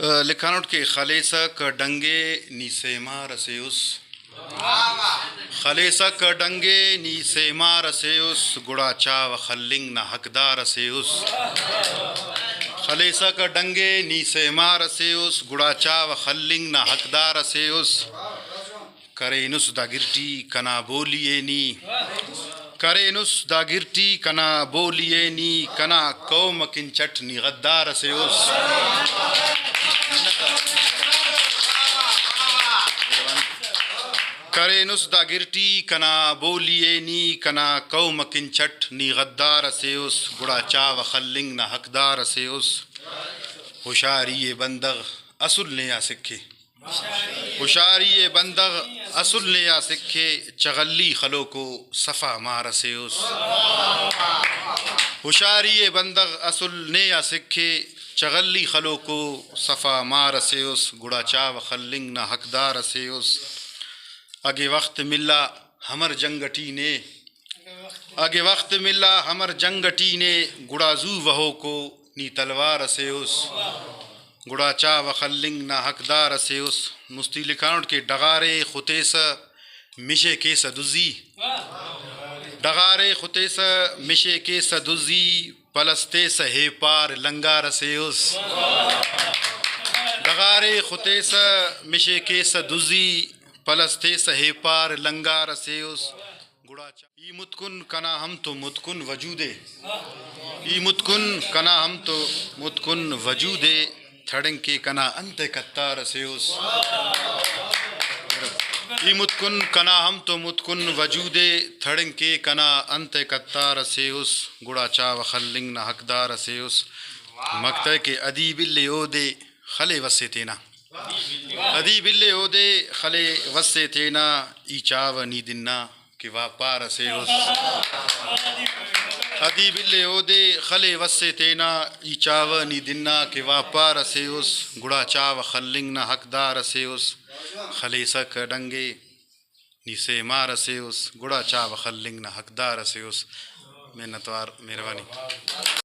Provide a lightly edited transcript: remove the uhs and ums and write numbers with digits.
لکھانوٹ کے خلیسک ڈنگے نی سیما رسیوس خلیسک ڈنگے نی سیما رسیوس گڑا چاو خلنگ نہ حقدار رسیوس خلیسک ڈنگے نی سیما رسیوس گڑا چاو خلنگ نہ حقدار رسیوس کرے نس دا گرٹی کنا بولیے نی کرے نس دا گرٹی کنا بولیے نی کنا قوم کن چٹ نی غدار رسیوس کرے نس دا گرٹی کنا بولیے نی کنا قوم کن چٹ نی غدار رسیوس گڑا چاو خلنگ نہ حقدار رسیوس ہوشاری بندغ اصل نیا سکھے ہوشاری بندغ اصل نیا سکھے چغلی خلو کو صفا مارسیوس ہوشاری بندغ اصل نیا سکھے چغلی خلو کو صفا مارسیوس گڑا چاو خلنگ نہ حقدار رسیوس اگے وقت ملا ہمر جنگٹی نے اگے وقت ملا ہمر جنگٹی نے گڑا زو وہو کو نی تلوار رسیوس گڑا چاو خلنگ نہ حقدار رسیوس مستی لکھانوٹ کے ڈغارے خطیس مشے کے سدزی ڈغارے خطیس مشے کے سدزی پلستے سہے پار لنگا رسیوس ڈغارے خطیس مشے کے سدزی پلستے سہے پار لنگا رسیوس گڑا ای متکن کنا ہم تو متکن وجودے ای متکن کنا ہم تو متکن وجودے تھڑنگ کے کنا انت کتا رسیوس ای متکن کنا ہم تو متکن وجودے تھڑنگ کے کنا انت کتا رسیوس گڑا چاو خلنگ نہ حقدار رسیوس مکتہ کے ادیب اللہ اودے خلے وسے تینا ادیب اللہ اودے خلے وسے تینا ای چاو نی دننا کہ واپا رسیوس ادیب اللہ اودے خلے وسے تینا ای چاو نی دننا کہ واپا رسیوس گڑا چاو خلنگ نہ حقدار رسیوس خلیسک ڈنگے نی سیما رسیوس گڑا چاو خلنگ نہ حقدار رسیوس محنتوار مہربانی